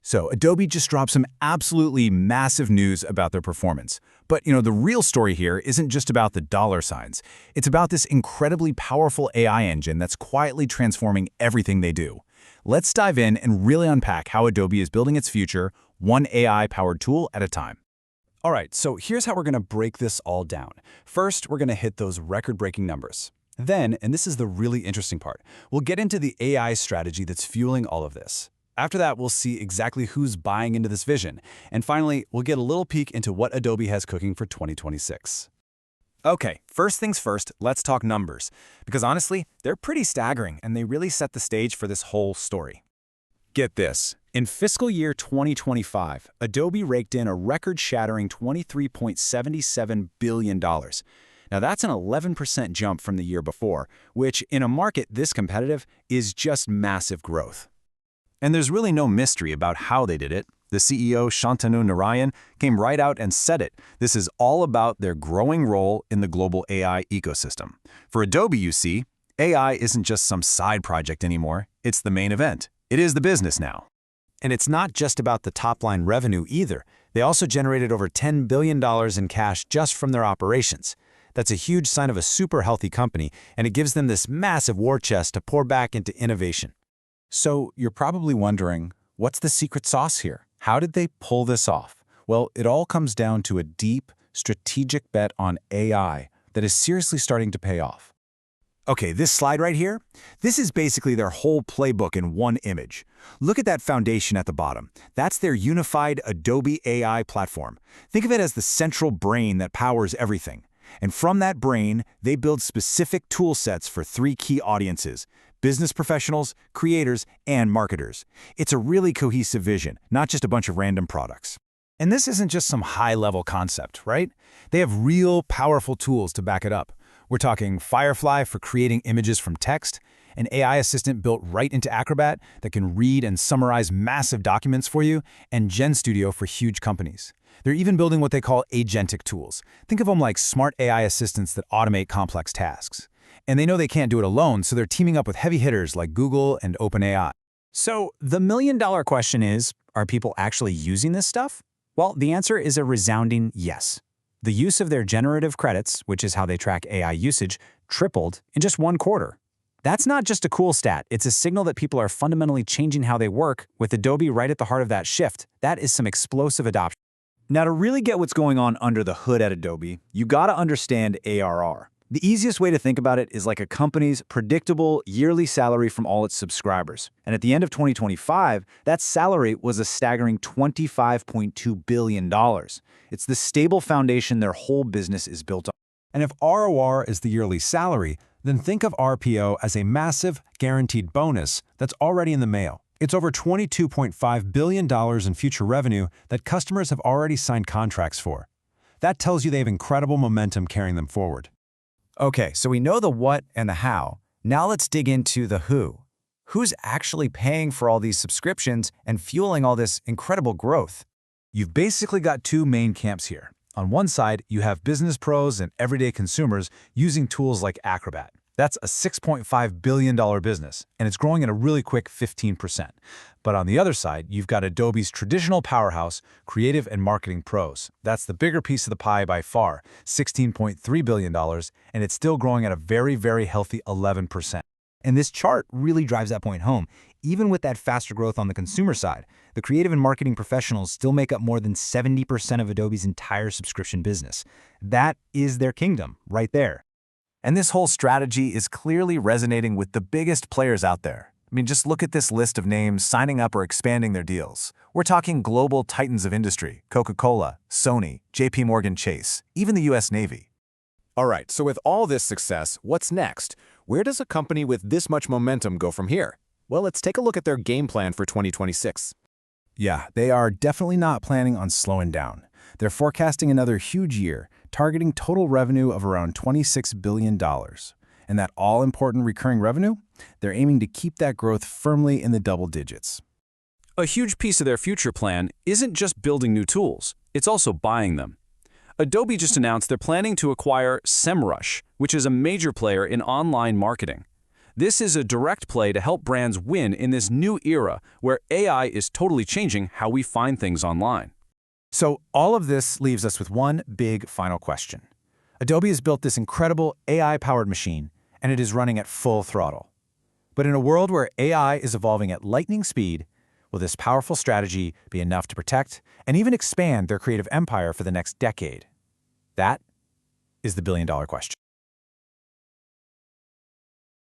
So Adobe just dropped some absolutely massive news about their performance. But, the real story here isn't just about the dollar signs. It's about this incredibly powerful AI engine that's quietly transforming everything they do. Let's dive in and really unpack how Adobe is building its future, one AI-powered tool at a time. All right, so here's how we're going to break this all down. First, we're going to hit those record-breaking numbers. Then, and this is the really interesting part, we'll get into the AI strategy that's fueling all of this. After that, we'll see exactly who's buying into this vision. And finally, we'll get a little peek into what Adobe has cooking for 2026. Okay, first things first, let's talk numbers. Because honestly, they're pretty staggering, and they really set the stage for this whole story. Get this. In fiscal year 2025, Adobe raked in a record-shattering $23.77 billion. Now that's an 11% jump from the year before, which, in a market this competitive, is just massive growth. And there's really no mystery about how they did it. The CEO, Shantanu Narayan, came right out and said it. This is all about their growing role in the global AI ecosystem. For Adobe, you see, AI isn't just some side project anymore. It's the main event. It is the business now. And it's not just about the top-line revenue either. They also generated over $10 billion in cash just from their operations. That's a huge sign of a super healthy company, and it gives them this massive war chest to pour back into innovation. So you're probably wondering, what's the secret sauce here? How did they pull this off? Well, it all comes down to a deep, strategic bet on AI that is seriously starting to pay off. Okay, this slide right here, this is basically their whole playbook in one image. Look at that foundation at the bottom. That's their unified Adobe AI platform. Think of it as the central brain that powers everything. And from that brain, they build specific tool sets for three key audiences: business professionals, creators, and marketers. It's a really cohesive vision, not just a bunch of random products. And this isn't just some high-level concept, right? They have real, powerful tools to back it up. We're talking Firefly for creating images from text, an AI assistant built right into Acrobat that can read and summarize massive documents for you, and GenStudio for huge companies. They're even building what they call agentic tools. Think of them like smart AI assistants that automate complex tasks. And they know they can't do it alone, so they're teaming up with heavy hitters like Google and OpenAI. So the million-dollar question is, are people actually using this stuff? Well, the answer is a resounding yes. The use of their generative credits, which is how they track AI usage, tripled in just one quarter. That's not just a cool stat, it's a signal that people are fundamentally changing how they work, with Adobe right at the heart of that shift. That is some explosive adoption. Now, to really get what's going on under the hood at Adobe, you gotta understand ARR. The easiest way to think about it is like a company's predictable yearly salary from all its subscribers. And at the end of 2025, that salary was a staggering $25.2 billion. It's the stable foundation their whole business is built on. And if ROR is the yearly salary, then think of RPO as a massive, guaranteed bonus that's already in the mail. It's over $22.5 billion in future revenue that customers have already signed contracts for. That tells you they have incredible momentum carrying them forward. Okay, so we know the what and the how. Now let's dig into the who. Who's actually paying for all these subscriptions and fueling all this incredible growth? You've basically got two main camps here. On one side, you have business pros and everyday consumers using tools like Acrobat. That's a $6.5 billion business, and it's growing at a really quick 15%. But on the other side, you've got Adobe's traditional powerhouse, creative and marketing pros. That's the bigger piece of the pie by far, $16.3 billion, and it's still growing at a very, very healthy 11%. And this chart really drives that point home. Even with that faster growth on the consumer side, the creative and marketing professionals still make up more than 70% of Adobe's entire subscription business. That is their kingdom, right there. And this whole strategy is clearly resonating with the biggest players out there. I mean, just look at this list of names signing up or expanding their deals. We're talking global titans of industry: Coca-Cola, Sony, JP Morgan Chase, even the US Navy. All right, so with all this success, what's next? Where does a company with this much momentum go from here? Well, let's take a look at their game plan for 2026. Yeah, they are definitely not planning on slowing down. They're forecasting another huge year, targeting total revenue of around $26 billion. And that all-important recurring revenue? They're aiming to keep that growth firmly in the double digits. A huge piece of their future plan isn't just building new tools, it's also buying them. Adobe just announced they're planning to acquire Semrush, which is a major player in online marketing. This is a direct play to help brands win in this new era where AI is totally changing how we find things online. So all of this leaves us with one big final question. Adobe has built this incredible AI-powered machine, and it is running at full throttle. But in a world where AI is evolving at lightning speed, will this powerful strategy be enough to protect and even expand their creative empire for the next decade? That is the billion-dollar question.